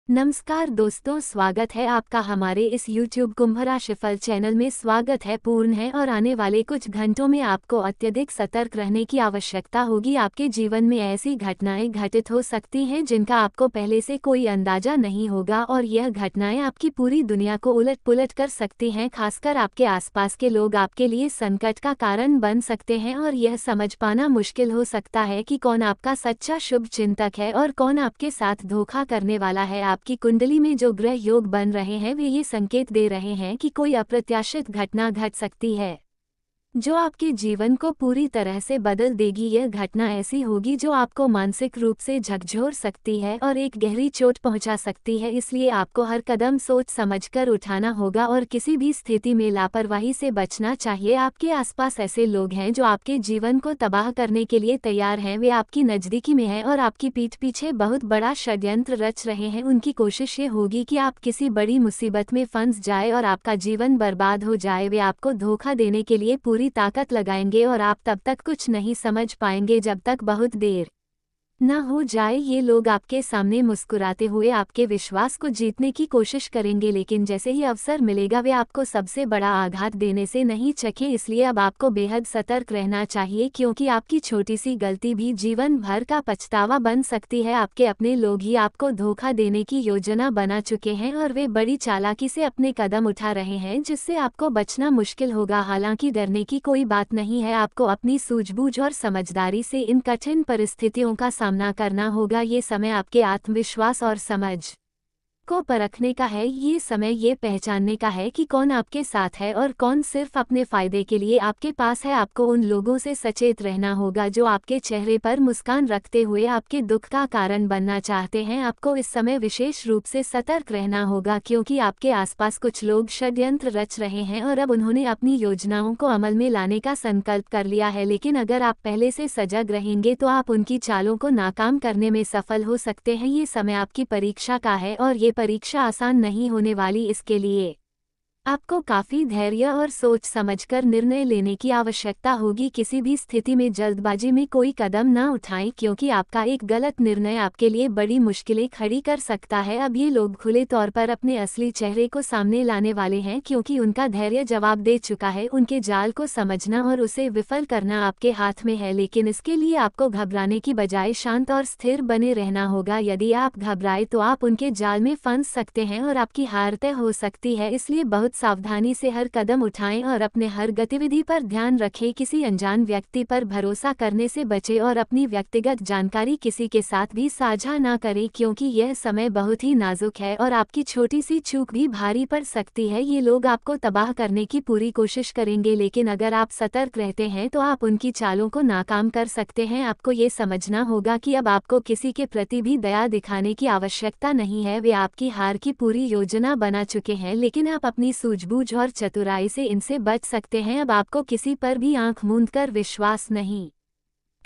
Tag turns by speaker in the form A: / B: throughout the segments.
A: नमस्कार दोस्तों, स्वागत है आपका हमारे इस YouTube कुंभ राशिफल चैनल में। स्वागत है पूर्ण है और आने वाले कुछ घंटों में आपको अत्यधिक सतर्क रहने की आवश्यकता होगी। आपके जीवन में ऐसी घटनाएं घटित हो सकती हैं जिनका आपको पहले से कोई अंदाजा नहीं होगा और यह घटनाएं आपकी पूरी दुनिया को उलट पुलट कर सकती हैं। खासकर आपके आसपास के लोग आपके लिए संकट का कारण बन सकते हैं और यह समझ पाना मुश्किल हो सकता है कि कौन आपका सच्चा शुभ चिंतक है और कौन आपके साथ धोखा करने वाला है। आपकी कुंडली में जो ग्रह योग बन रहे हैं वे ये संकेत दे रहे हैं कि कोई अप्रत्याशित घटना घट सकती है जो आपके जीवन को पूरी तरह से बदल देगी। यह घटना ऐसी होगी जो आपको मानसिक रूप से झकझोर सकती है और एक गहरी चोट पहुंचा सकती है। इसलिए आपको हर कदम सोच समझकर उठाना होगा और किसी भी स्थिति में लापरवाही से बचना चाहिए। आपके आसपास ऐसे लोग हैं जो आपके जीवन को तबाह करने के लिए तैयार हैं। वे आपकी नज़दीकी में हैं और आपकी पीठ पीछे बहुत बड़ा षड्यंत्र रच रहे हैं। उनकी कोशिश ये होगी कि आप किसी बड़ी मुसीबत में फंस जाए और आपका जीवन बर्बाद हो जाए। वे आपको धोखा देने के लिए पूरी ताकत लगाएंगे और आप तब तक कुछ नहीं समझ पाएंगे जब तक बहुत देर न हो जाए। ये लोग आपके सामने मुस्कुराते हुए आपके विश्वास को जीतने की कोशिश करेंगे, लेकिन जैसे ही अवसर मिलेगा वे आपको सबसे बड़ा आघात देने से नहीं चके। इसलिए अब आपको बेहद सतर्क रहना चाहिए, क्योंकि आपकी छोटी सी गलती भी जीवन भर का पछतावा बन सकती है। आपके अपने लोग ही आपको धोखा देने की योजना बना चुके हैं और वे बड़ी चालाकी से अपने कदम उठा रहे हैं जिससे आपको बचना मुश्किल होगा। हालांकि डरने की कोई बात नहीं है, आपको अपनी सूझबूझ और समझदारी से इन कठिन परिस्थितियों का सामना करना होगा। ये समय आपके आत्मविश्वास और समझ को परखने का है। ये समय ये पहचानने का है कि कौन आपके साथ है और कौन सिर्फ अपने फायदे के लिए आपके पास है। आपको उन लोगों से सचेत रहना होगा जो आपके चेहरे पर मुस्कान रखते हुए आपके दुख का कारण बनना चाहते हैं। आपको इस समय विशेष रूप से सतर्क रहना होगा, क्योंकि आपके आसपास कुछ लोग षड्यंत्र रच रहे हैं और अब उन्होंने अपनी योजनाओं को अमल में लाने का संकल्प कर लिया है। लेकिन अगर आप पहले से सजग रहेंगे तो आप उनकी चालों को नाकाम करने में सफल हो सकते हैं। ये समय आपकी परीक्षा का है और ये परीक्षा आसान नहीं होने वाली। इसके लिए आपको काफ़ी धैर्य और सोच समझकर निर्णय लेने की आवश्यकता होगी। किसी भी स्थिति में जल्दबाजी में कोई कदम न उठाएं, क्योंकि आपका एक गलत निर्णय आपके लिए बड़ी मुश्किलें खड़ी कर सकता है। अब ये लोग खुले तौर पर अपने असली चेहरे को सामने लाने वाले हैं, क्योंकि उनका धैर्य जवाब दे चुका है। उनके जाल को समझना और उसे विफल करना आपके हाथ में है, लेकिन इसके लिए आपको घबराने की बजाय शांत और स्थिर बने रहना होगा। यदि आप घबराए तो आप उनके जाल में फंस सकते हैं और आपकी हार तय हो सकती है। इसलिए बहुत सावधानी से हर कदम उठाएं और अपने हर गतिविधि पर ध्यान रखें। किसी अनजान व्यक्ति पर भरोसा करने से बचें और अपनी व्यक्तिगत जानकारी किसी के साथ भी साझा ना करें, क्योंकि यह समय बहुत ही नाजुक है और आपकी छोटी सी चूक भी भारी पड़ सकती है। ये लोग आपको तबाह करने की पूरी कोशिश करेंगे, लेकिन अगर आप सतर्क रहते हैं तो आप उनकी चालों को नाकाम कर सकते हैं। आपको ये समझना होगा कि अब आपको किसी के प्रति भी दया दिखाने की आवश्यकता नहीं है। वे आपकी हार की पूरी योजना बना चुके हैं, लेकिन आप अपनी सूझबूझ और चतुराई से इनसे बच सकते हैं। अब आपको किसी पर भी आंख मूंदकर विश्वास नहीं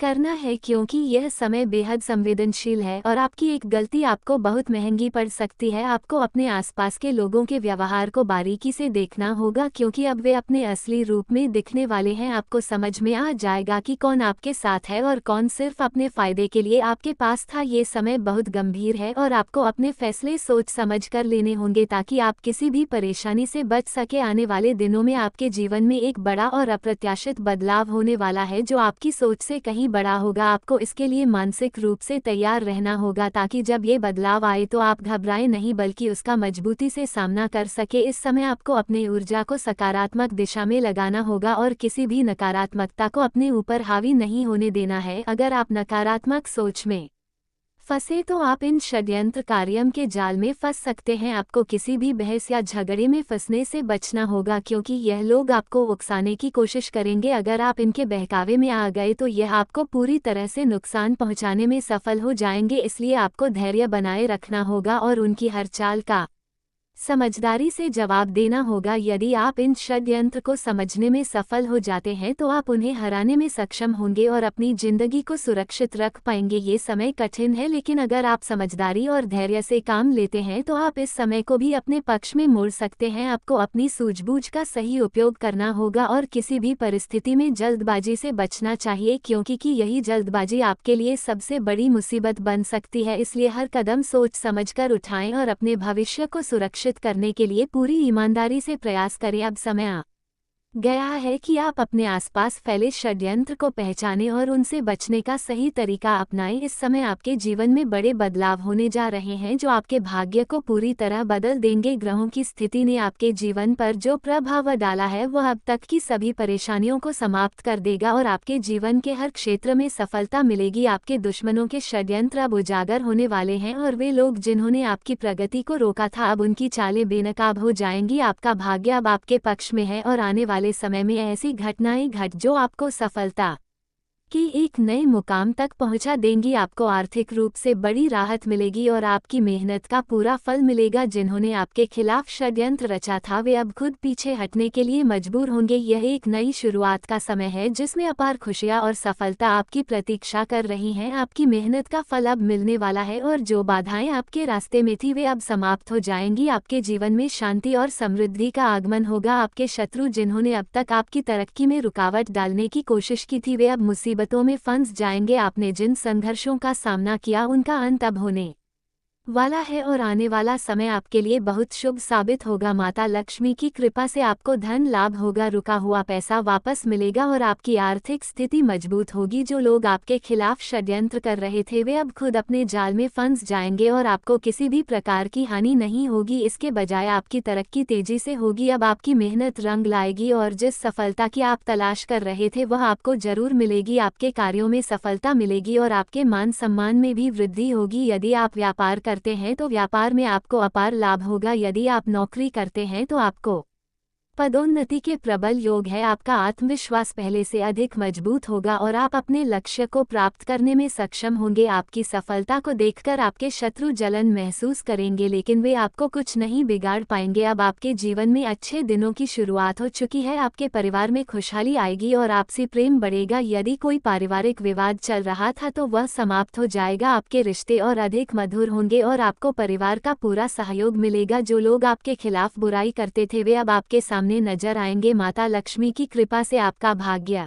A: करना है, क्योंकि यह समय बेहद संवेदनशील है और आपकी एक गलती आपको बहुत महंगी पड़ सकती है। आपको अपने आसपास के लोगों के व्यवहार को बारीकी से देखना होगा, क्योंकि अब वे अपने असली रूप में दिखने वाले हैं। आपको समझ में आ जाएगा कि कौन आपके साथ है और कौन सिर्फ अपने फायदे के लिए आपके पास था। ये समय बहुत गंभीर है और आपको अपने फैसले सोच समझ कर लेने होंगे ताकि आप किसी भी परेशानी से बच सके। आने वाले दिनों में आपके जीवन में एक बड़ा और अप्रत्याशित बदलाव होने वाला है जो आपकी सोच से कहीं बड़ा होगा। आपको इसके लिए मानसिक रूप से तैयार रहना होगा, ताकि जब ये बदलाव आए तो आप घबराएं नहीं बल्कि उसका मजबूती से सामना कर सके। इस समय आपको अपनी ऊर्जा को सकारात्मक दिशा में लगाना होगा और किसी भी नकारात्मकता को अपने ऊपर हावी नहीं होने देना है। अगर आप नकारात्मक सोच में फंसे तो आप इन षड्यंत्र कार्यों के जाल में फंस सकते हैं। आपको किसी भी बहस या झगड़े में फंसने से बचना होगा, क्योंकि यह लोग आपको उकसाने की कोशिश करेंगे। अगर आप इनके बहकावे में आ गए तो यह आपको पूरी तरह से नुकसान पहुंचाने में सफल हो जाएंगे। इसलिए आपको धैर्य बनाए रखना होगा और उनकी हर चाल का समझदारी से जवाब देना होगा। यदि आप इन षड्यंत्र को समझने में सफल हो जाते हैं तो आप उन्हें हराने में सक्षम होंगे और अपनी जिंदगी को सुरक्षित रख पाएंगे। ये समय कठिन है, लेकिन अगर आप समझदारी और धैर्य से काम लेते हैं तो आप इस समय को भी अपने पक्ष में मोड़ सकते हैं। आपको अपनी सूझबूझ का सही उपयोग करना होगा और किसी भी परिस्थिति में जल्दबाजी से बचना चाहिए, क्योंकि यही जल्दबाजी आपके लिए सबसे बड़ी मुसीबत बन सकती है। इसलिए हर कदम सोच समझकर उठाएं और अपने भविष्य को सुरक्षित करने के लिए पूरी ईमानदारी से प्रयास करें। अब समय आ गया है कि आप अपने आसपास फैले षड्यंत्र को पहचानें और उनसे बचने का सही तरीका अपनाएं। इस समय आपके जीवन में बड़े बदलाव होने जा रहे हैं जो आपके भाग्य को पूरी तरह बदल देंगे। ग्रहों की स्थिति ने आपके जीवन पर जो प्रभाव डाला है वह अब तक की सभी परेशानियों को समाप्त कर देगा और आपके जीवन के हर क्षेत्र में सफलता मिलेगी। आपके दुश्मनों के षड्यंत्र अब उजागर होने वाले हैं और वे लोग जिन्होंने आपकी प्रगति को रोका था अब उनकी चालें बेनकाब हो जाएंगी। आपका भाग्य अब आपके पक्ष में है और आने वाले समय में ऐसी घटनाएं घट जो आपको सफलता कि एक नए मुकाम तक पहुंचा देंगी। आपको आर्थिक रूप से बड़ी राहत मिलेगी और आपकी मेहनत का पूरा फल मिलेगा। जिन्होंने आपके खिलाफ षड्यंत्र रचा था वे अब खुद पीछे हटने के लिए मजबूर होंगे। यह एक नई शुरुआत का समय है जिसमें अपार खुशियां और सफलता आपकी प्रतीक्षा कर रही हैं। आपकी मेहनत का फल अब मिलने वाला है और जो बाधाएं आपके रास्ते में थी वे अब समाप्त हो जाएंगी। आपके जीवन में शांति और समृद्धि का आगमन होगा। आपके शत्रु जिन्होंने अब तक आपकी तरक्की में रुकावट डालने की कोशिश की थी वे अब मुसीबतों में फंस जाएंगे। आपने जिन संघर्षों का सामना किया उनका अंत अब होने वाला है और आने वाला समय आपके लिए बहुत शुभ साबित होगा। माता लक्ष्मी की कृपा से आपको धन लाभ होगा, रुका हुआ पैसा वापस मिलेगा और आपकी आर्थिक स्थिति मजबूत होगी। जो लोग आपके खिलाफ षड्यंत्र कर रहे थे वे अब खुद अपने जाल में फंस जाएंगे और आपको किसी भी प्रकार की हानि नहीं होगी। इसके बजाय आपकी तरक्की तेजी से होगी। अब आपकी मेहनत रंग लाएगी और जिस सफलता की आप तलाश कर रहे थे वह आपको जरूर मिलेगी। आपके कार्यों में सफलता मिलेगी और आपके मान सम्मान में भी वृद्धि होगी। यदि आप व्यापार करते हैं तो व्यापार में आपको अपार लाभ होगा। यदि आप नौकरी करते हैं तो आपको पदोन्नति के प्रबल योग है। आपका आत्मविश्वास पहले से अधिक मजबूत होगा और आप अपने लक्ष्य को प्राप्त करने में सक्षम होंगे। आपकी सफलता को देखकर आपके शत्रु जलन महसूस करेंगे, लेकिन वे आपको कुछ नहीं बिगाड़ पाएंगे। अब आपके जीवन में अच्छे दिनों की शुरुआत हो चुकी है। आपके परिवार में खुशहाली आएगी और आपसी प्रेम बढ़ेगा। यदि कोई पारिवारिक विवाद चल रहा था तो वह समाप्त हो जाएगा। आपके रिश्ते और अधिक मधुर होंगे और आपको परिवार का पूरा सहयोग मिलेगा। जो लोग आपके खिलाफ बुराई करते थे वे अब आपके सामने नजर आएंगे। माता लक्ष्मी की कृपा से आपका भाग्य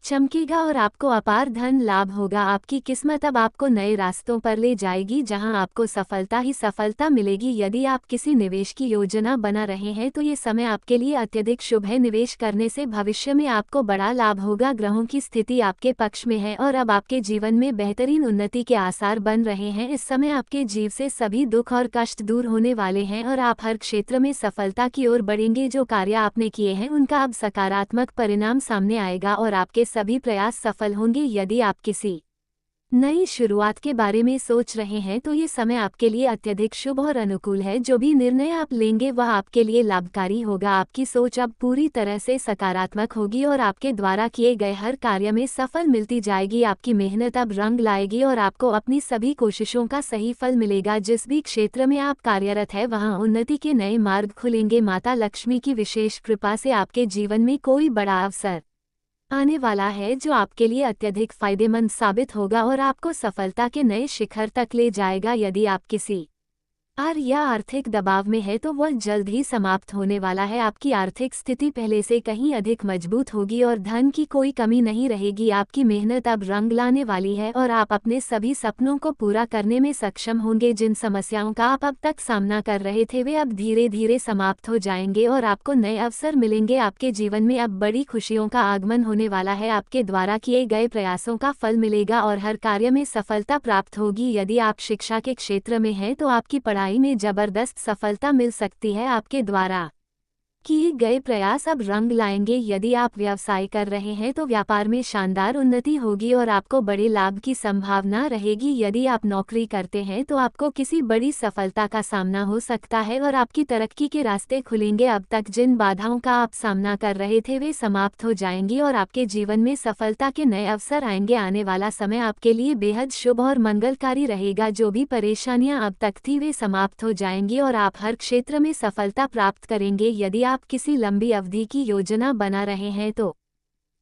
A: चमकेगा और आपको अपार धन लाभ होगा। आपकी किस्मत अब आपको नए रास्तों पर ले जाएगी जहां आपको सफलता ही सफलता मिलेगी। यदि आप किसी निवेश की योजना बना रहे हैं तो ये समय आपके लिए अत्यधिक शुभ है। निवेश करने से भविष्य में आपको बड़ा लाभ होगा। ग्रहों की स्थिति आपके पक्ष में है और अब आपके जीवन में बेहतरीन उन्नति के आसार बन रहे हैं। इस समय आपके जीव से सभी दुख और कष्ट दूर होने वाले हैं और आप हर क्षेत्र में सफलता की ओर बढ़ेंगे। जो कार्य आपने किए हैं उनका अब सकारात्मक परिणाम सामने आएगा और आपके सभी प्रयास सफल होंगे। यदि आप किसी नई शुरुआत के बारे में सोच रहे हैं तो ये समय आपके लिए अत्यधिक शुभ और अनुकूल है। जो भी निर्णय आप लेंगे वह आपके लिए लाभकारी होगा। आपकी सोच अब पूरी तरह से सकारात्मक होगी और आपके द्वारा किए गए हर कार्य में सफल मिलती जाएगी। आपकी मेहनत अब रंग लाएगी और आपको अपनी सभी कोशिशों का सही फल मिलेगा। जिस भी क्षेत्र में आप कार्यरत है वहां उन्नति के नए मार्ग खुलेंगे। माता लक्ष्मी की विशेष कृपा से आपके जीवन में कोई बड़ा अवसर आने वाला है जो आपके लिए अत्यधिक फायदेमंद साबित होगा और आपको सफलता के नए शिखर तक ले जाएगा। यदि आप किसी या आर्थिक दबाव में है तो वह जल्द ही समाप्त होने वाला है। आपकी आर्थिक स्थिति पहले से कहीं अधिक मजबूत होगी और धन की कोई कमी नहीं रहेगी। आपकी मेहनत अब रंग लाने वाली है और आप अपने सभी सपनों को पूरा करने में सक्षम होंगे। जिन समस्याओं का आप अब तक सामना कर रहे थे वे अब धीरे धीरे समाप्त हो जाएंगे और आपको नए अवसर मिलेंगे। आपके जीवन में अब बड़ी खुशियों का आगमन होने वाला है। आपके द्वारा किए गए प्रयासों का फल मिलेगा और हर कार्य में सफलता प्राप्त होगी। यदि आप शिक्षा के क्षेत्र में हैं तो आपकी पढ़ाई में जबरदस्त सफलता मिल सकती है। आपके द्वारा किए गए प्रयास अब रंग लाएंगे। यदि आप व्यवसाय कर रहे हैं तो व्यापार में शानदार उन्नति होगी और आपको बड़े लाभ की संभावना रहेगी। यदि आप नौकरी करते हैं तो आपको किसी बड़ी सफलता का सामना हो सकता है और आपकी तरक्की के रास्ते खुलेंगे। अब तक जिन बाधाओं का आप सामना कर रहे थे वे समाप्त हो जाएंगी और आपके जीवन में सफलता के नए अवसर आएंगे। आने वाला समय आपके लिए बेहद शुभ और मंगलकारी रहेगा। जो भी परेशानियां अब तक थी वे समाप्त हो जाएंगी और आप हर क्षेत्र में सफलता प्राप्त करेंगे। यदि आप किसी लंबी अवधि की योजना बना रहे हैं तो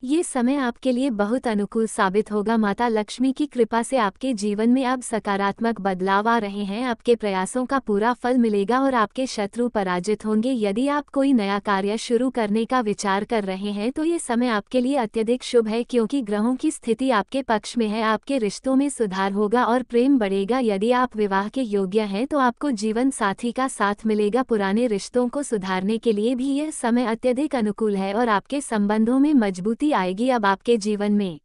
A: ये समय आपके लिए बहुत अनुकूल साबित होगा। माता लक्ष्मी की कृपा से आपके जीवन में अब सकारात्मक बदलाव आ रहे हैं। आपके प्रयासों का पूरा फल मिलेगा और आपके शत्रु पराजित होंगे। यदि आप कोई नया कार्य शुरू करने का विचार कर रहे हैं तो ये समय आपके लिए अत्यधिक शुभ है, क्योंकि ग्रहों की स्थिति आपके पक्ष में है। आपके रिश्तों में सुधार होगा और प्रेम बढ़ेगा। यदि आप विवाह के योग्य हैं तो आपको जीवन साथी का साथ मिलेगा। पुराने रिश्तों को सुधारने के लिए भी यह समय अत्यधिक अनुकूल है और आपके संबंधों में मजबूती आएगी। अब आपके जीवन में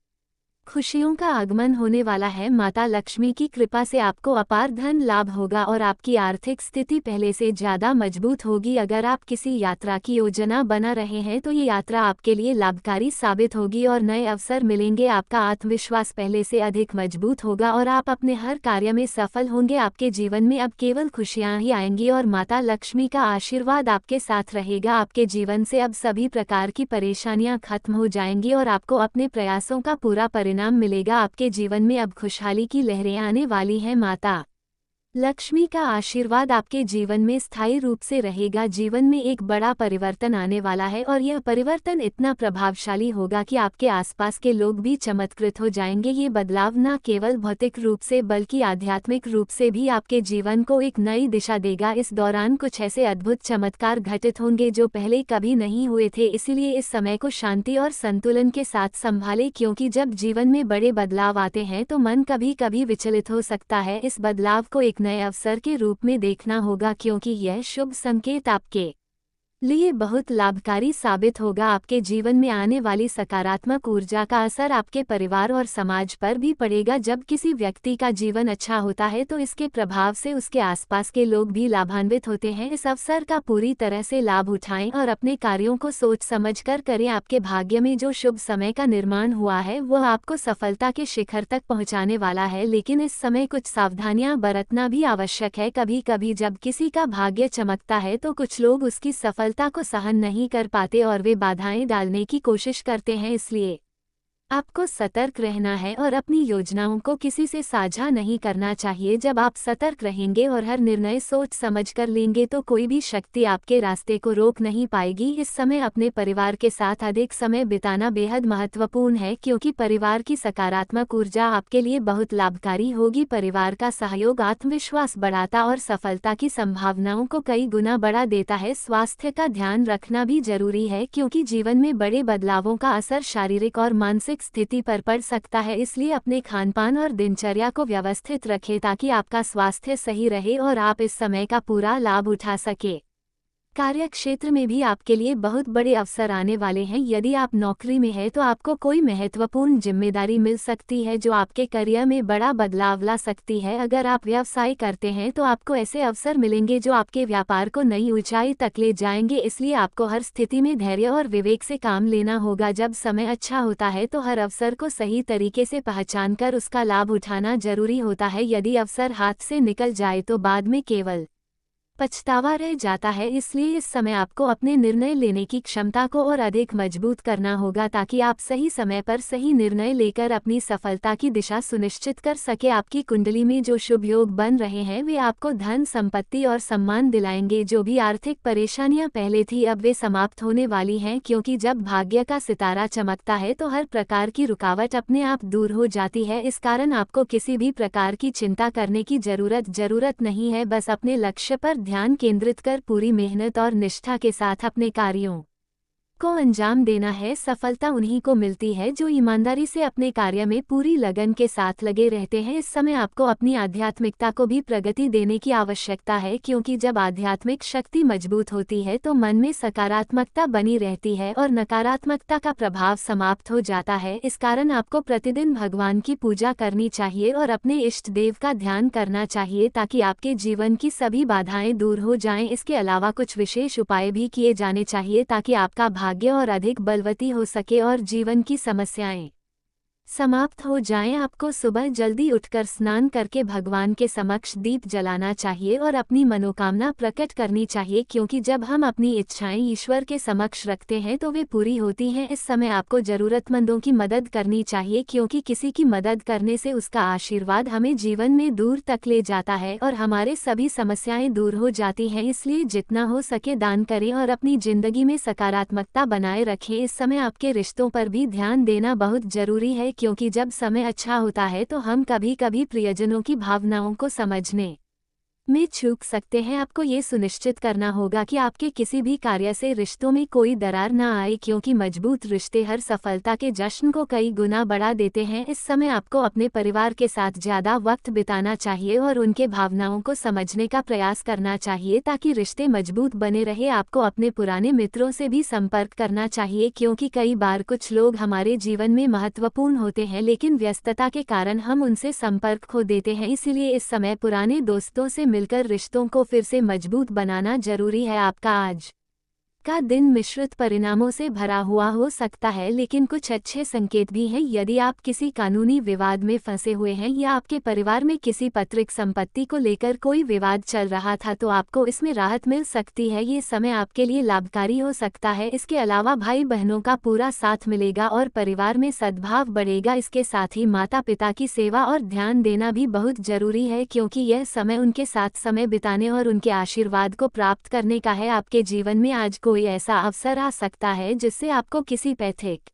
A: खुशियों का आगमन होने वाला है। माता लक्ष्मी की कृपा से आपको अपार धन लाभ होगा और आपकी आर्थिक स्थिति पहले से ज्यादा मजबूत होगी। अगर आप किसी यात्रा की योजना बना रहे हैं तो ये यात्रा आपके लिए लाभकारी साबित होगी और नए अवसर मिलेंगे। आपका आत्मविश्वास पहले से अधिक मजबूत होगा और आप अपने हर कार्य में सफल होंगे। आपके जीवन में अब केवल खुशियां ही आएंगी और माता लक्ष्मी का आशीर्वाद आपके साथ रहेगा। आपके जीवन से अब सभी प्रकार की परेशानियां खत्म हो जाएंगी और आपको अपने प्रयासों का पूरा परिणाम मिलेगा। आपके जीवन में अब खुशहाली की लहरें आने वाली हैं। माता लक्ष्मी का आशीर्वाद आपके जीवन में स्थायी रूप से रहेगा। जीवन में एक बड़ा परिवर्तन आने वाला है और यह परिवर्तन इतना प्रभावशाली होगा कि आपके आसपास के लोग भी चमत्कृत हो जाएंगे। ये बदलाव न केवल भौतिक रूप से बल्कि आध्यात्मिक रूप से भी आपके जीवन को एक नई दिशा देगा। इस दौरान कुछ ऐसे अद्भुत चमत्कार घटित होंगे जो पहले कभी नहीं हुए थे, इसलिए इस समय को शांति और संतुलन के साथ संभालें, क्योंकि जब जीवन में बड़े बदलाव आते हैं तो मन कभी कभी विचलित हो सकता है। इस बदलाव को एक नए अवसर के रूप में देखना होगा, क्योंकि यह शुभ संकेत आपके लिए बहुत लाभकारी साबित होगा। आपके जीवन में आने वाली सकारात्मक ऊर्जा का असर आपके परिवार और समाज पर भी पड़ेगा। जब किसी व्यक्ति का जीवन अच्छा होता है तो इसके प्रभाव से उसके आसपास के लोग भी लाभान्वित होते हैं। इस अवसर का पूरी तरह से लाभ उठाएं और अपने कार्यों को सोच समझकर करें। आपके भाग्य में जो शुभ समय का निर्माण हुआ है वह आपको सफलता के शिखर तक पहुंचाने वाला है, लेकिन इस समय कुछ सावधानियां बरतना भी आवश्यक है। कभी कभी जब किसी का भाग्य चमकता है तो कुछ लोग उसकी सफलता को सहन नहीं कर पाते और वे बाधाएं डालने की कोशिश करते हैं। इसलिए आपको सतर्क रहना है और अपनी योजनाओं को किसी से साझा नहीं करना चाहिए। जब आप सतर्क रहेंगे और हर निर्णय सोच समझकर लेंगे तो कोई भी शक्ति आपके रास्ते को रोक नहीं पाएगी। इस समय अपने परिवार के साथ अधिक समय बिताना बेहद महत्वपूर्ण है, क्योंकि परिवार की सकारात्मक ऊर्जा आपके लिए बहुत लाभकारी होगी। परिवार का सहयोग आत्मविश्वास बढ़ाता और सफलता की संभावनाओं को कई गुना बढ़ा देता है। स्वास्थ्य का ध्यान रखना भी जरूरी है, क्योंकि जीवन में बड़े बदलावों का असर शारीरिक और मानसिक स्थिति पर पड़ सकता है। इसलिए अपने खानपान और दिनचर्या को व्यवस्थित रखें ताकि आपका स्वास्थ्य सही रहे और आप इस समय का पूरा लाभ उठा सके। कार्य क्षेत्र में भी आपके लिए बहुत बड़े अवसर आने वाले हैं। यदि आप नौकरी में हैं तो आपको कोई महत्वपूर्ण जिम्मेदारी मिल सकती है जो आपके करियर में बड़ा बदलाव ला सकती है। अगर आप व्यवसाय करते हैं तो आपको ऐसे अवसर मिलेंगे जो आपके व्यापार को नई ऊंचाई तक ले जाएंगे। इसलिए आपको हर स्थिति में धैर्य और विवेक से काम लेना होगा। जब समय अच्छा होता है तो हर अवसर को सही तरीके से पहचानकर उसका लाभ उठाना जरूरी होता है। यदि अवसर हाथ से निकल जाए तो बाद में केवल पछतावा रह जाता है। इसलिए इस समय आपको अपने निर्णय लेने की क्षमता को और अधिक मजबूत करना होगा ताकि आप सही समय पर सही निर्णय लेकर अपनी सफलता की दिशा सुनिश्चित कर सके। आपकी कुंडली में जो शुभ योग बन रहे हैं वे आपको धन, संपत्ति और सम्मान दिलाएंगे। जो भी आर्थिक परेशानियां पहले थी अब वे समाप्त होने वाली हैं, क्योंकि जब भाग्य का सितारा चमकता है तो हर प्रकार की रुकावट अपने आप दूर हो जाती है। इस कारण आपको किसी भी प्रकार की चिंता करने की जरूरत नहीं है। बस अपने लक्ष्य पर ध्यान केंद्रित कर पूरी मेहनत और निष्ठा के साथ अपने कार्यों को अंजाम देना है। सफलता उन्हीं को मिलती है जो ईमानदारी से अपने कार्य में पूरी लगन के साथ लगे रहते हैं। इस समय आपको अपनी आध्यात्मिकता को भी प्रगति देने की आवश्यकता है, क्योंकि जब आध्यात्मिक शक्ति मजबूत होती है तो मन में सकारात्मकता बनी रहती है और नकारात्मकता का प्रभाव समाप्त हो जाता है। इस कारण आपको प्रतिदिन भगवान की पूजा करनी चाहिए और अपने इष्ट देव का ध्यान करना चाहिए, ताकि आपके जीवन की सभी बाधाएं दूर हो जाएं। इसके अलावा कुछ विशेष उपाय भी किए जाने चाहिए ताकि आपका भाग्य और अधिक बलवती हो सके और जीवन की समस्याएं समाप्त हो जाएं। आपको सुबह जल्दी उठकर स्नान करके भगवान के समक्ष दीप जलाना चाहिए और अपनी मनोकामना प्रकट करनी चाहिए, क्योंकि जब हम अपनी इच्छाएं ईश्वर के समक्ष रखते हैं तो वे पूरी होती हैं। इस समय आपको जरूरतमंदों की मदद करनी चाहिए, क्योंकि किसी की मदद करने से उसका आशीर्वाद हमें जीवन में दूर तक ले जाता है और हमारे सभी समस्याएं दूर हो जाती हैं। इसलिए जितना हो सके दान करें और अपनी जिंदगी में सकारात्मकता बनाए रखें। इस समय आपके रिश्तों पर भी ध्यान देना बहुत जरूरी है, क्योंकि जब समय अच्छा होता है तो हम कभी कभी प्रियजनों की भावनाओं को समझने में चूक सकते हैं। आपको ये सुनिश्चित करना होगा कि आपके किसी भी कार्य से रिश्तों में कोई दरार न आए, क्योंकि मजबूत रिश्ते हर सफलता के जश्न को कई गुना बढ़ा देते हैं। इस समय आपको अपने परिवार के साथ ज़्यादा वक्त बिताना चाहिए और उनके भावनाओं को समझने का प्रयास करना चाहिए, ताकि रिश्ते मजबूत बने रहे। आपको अपने पुराने मित्रों से भी संपर्क करना चाहिए, क्योंकि कई बार कुछ लोग हमारे जीवन में महत्वपूर्ण होते हैं, लेकिन व्यस्तता के कारण हम उनसे संपर्क खो देते हैं। इसीलिए इस समय पुराने दोस्तों से मिलकर रिश्तों को फिर से मजबूत बनाना जरूरी है। आपका आज का दिन मिश्रित परिणामों से भरा हुआ हो सकता है, लेकिन कुछ अच्छे संकेत भी हैं। यदि आप किसी कानूनी विवाद में फंसे हुए हैं या आपके परिवार में किसी पैतृक संपत्ति को लेकर कोई विवाद चल रहा था, तो आपको इसमें राहत मिल सकती है। ये समय आपके लिए लाभकारी हो सकता है। इसके अलावा भाई बहनों का पूरा साथ मिलेगा और परिवार में सद्भाव बढ़ेगा। इसके साथ ही माता पिता की सेवा और ध्यान देना भी बहुत जरूरी है, क्योंकि यह समय उनके साथ समय बिताने और उनके आशीर्वाद को प्राप्त करने का है। आपके जीवन में आज कोई ऐसा अवसर आ सकता है जिससे आपको किसी पैतृक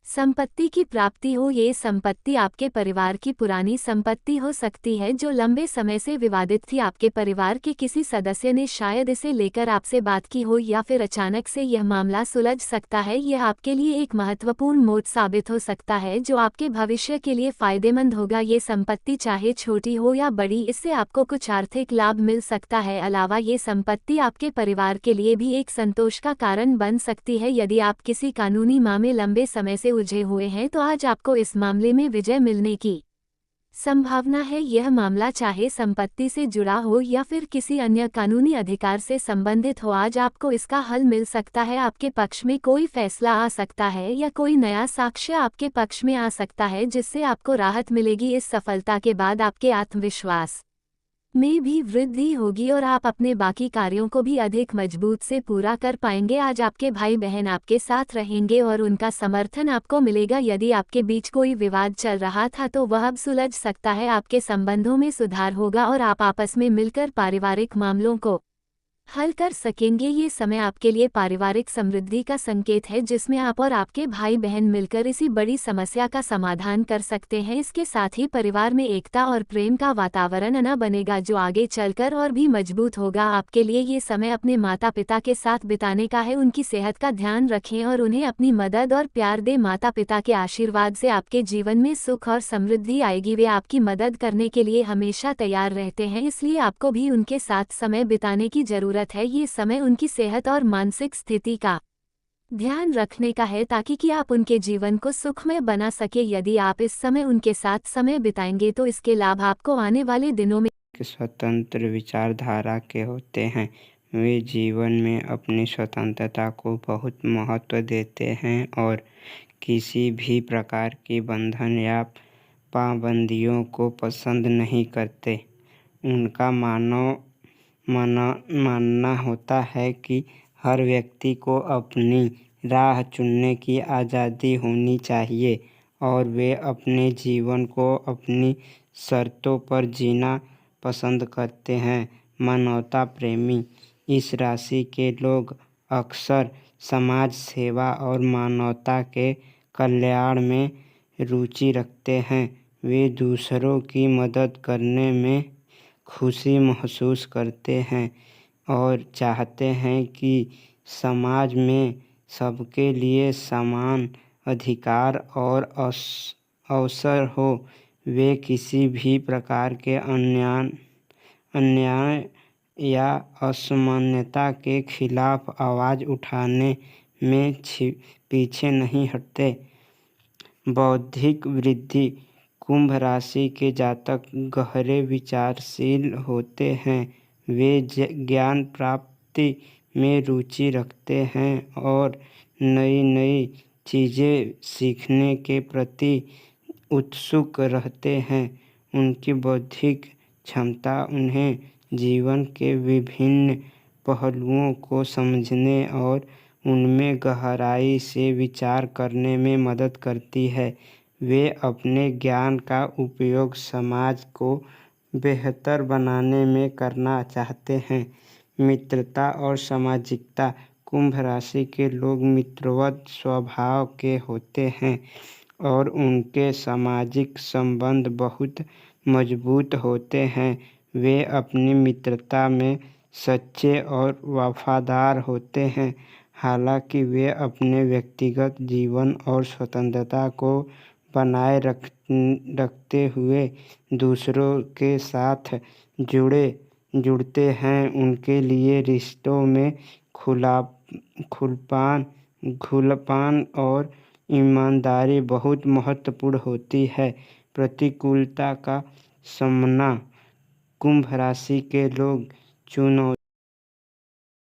A: संपत्ति की प्राप्ति हो। ये संपत्ति आपके परिवार की पुरानी संपत्ति हो सकती है जो लंबे समय से विवादित थी। आपके परिवार के किसी सदस्य ने शायद इसे लेकर आपसे बात की हो, या फिर अचानक से यह मामला सुलझ सकता है। यह आपके लिए एक महत्वपूर्ण मोड़ साबित हो सकता है जो आपके भविष्य के लिए फायदेमंद होगा। ये संपत्ति चाहे छोटी हो या बड़ी, इससे आपको कुछ आर्थिक लाभ मिल सकता है। अलावा ये संपत्ति आपके परिवार के लिए भी एक संतोष का कारण बन सकती है। यदि आप किसी कानूनी मामले लंबे समय से उलझे हुए हैं तो आज आपको इस मामले में विजय मिलने की संभावना है। यह मामला चाहे संपत्ति से जुड़ा हो या फिर किसी अन्य कानूनी अधिकार से संबंधित हो, आज आपको इसका हल मिल सकता है। आपके पक्ष में कोई फैसला आ सकता है या कोई नया साक्ष्य आपके पक्ष में आ सकता है, जिससे आपको राहत मिलेगी। इस सफलता के बाद आपके आत्मविश्वास में भी वृद्धि होगी और आप अपने बाकी कार्यों को भी अधिक मजबूत से पूरा कर पाएंगे। आज आपके भाई बहन आपके साथ रहेंगे और उनका समर्थन आपको मिलेगा। यदि आपके बीच कोई विवाद चल रहा था तो वह अब सुलझ सकता है। आपके संबंधों में सुधार होगा और आप आपस में मिलकर पारिवारिक मामलों को हल कर सकेंगे। ये समय आपके लिए पारिवारिक समृद्धि का संकेत है, जिसमें आप और आपके भाई बहन मिलकर इसी बड़ी समस्या का समाधान कर सकते हैं। इसके साथ ही परिवार में एकता और प्रेम का वातावरण बनेगा जो आगे चलकर और भी मजबूत होगा। आपके लिए ये समय अपने माता पिता के साथ बिताने का है। उनकी सेहत का ध्यान रखें और उन्हें अपनी मदद और प्यार दें। माता पिता के आशीर्वाद से आपके जीवन में सुख और समृद्धि आएगी। वे आपकी मदद करने के लिए हमेशा तैयार रहते हैं, इसलिए आपको भी उनके साथ समय बिताने की जरूरत है। ये समय उनकी सेहत और मानसिक स्थिति का ध्यान रखने का है, ताकि कि आप उनके जीवन को सुखमय बना सके। यदि आप इस समय उनके साथ समय बिताएंगे तो इसके लाभ आपको आने वाले दिनों में
B: स्वतंत्र विचारधारा के होते हैं। वे जीवन में अपनी स्वतंत्रता को बहुत महत्व देते हैं और किसी भी प्रकार की बंधन या पाबंदियों को पसंद नहीं करते। उनका मानना होता है कि हर व्यक्ति को अपनी राह चुनने की आज़ादी होनी चाहिए और वे अपने जीवन को अपनी शर्तों पर जीना पसंद करते हैं। मानवता प्रेमी इस राशि के लोग अक्सर समाज सेवा और मानवता के कल्याण में रुचि रखते हैं। वे दूसरों की मदद करने में खुशी महसूस करते हैं और चाहते हैं कि समाज में सबके लिए समान अधिकार और अवसर हो। वे किसी भी प्रकार के अन्याय या असमानता के खिलाफ आवाज़ उठाने में पीछे नहीं हटते। बौद्धिक वृद्धि। कुंभ राशि के जातक गहरे विचारशील होते हैं। वे ज्ञान प्राप्ति में रुचि रखते हैं और नई नई चीज़ें सीखने के प्रति उत्सुक रहते हैं। उनकी बौद्धिक क्षमता उन्हें जीवन के विभिन्न पहलुओं को समझने और उनमें गहराई से विचार करने में मदद करती है। वे अपने ज्ञान का उपयोग समाज को बेहतर बनाने में करना चाहते हैं। मित्रता और सामाजिकता। कुंभ राशि के लोग मित्रवत स्वभाव के होते हैं और उनके सामाजिक संबंध बहुत मजबूत होते हैं। वे अपनी मित्रता में सच्चे और वफादार होते हैं। हालांकि वे अपने व्यक्तिगत जीवन और स्वतंत्रता को बनाए रखते हुए दूसरों के साथ जुड़ते हैं। उनके लिए रिश्तों में खुलापन और ईमानदारी बहुत महत्वपूर्ण होती है। प्रतिकूलता का सामना। कुंभ राशि के लोग चुनौती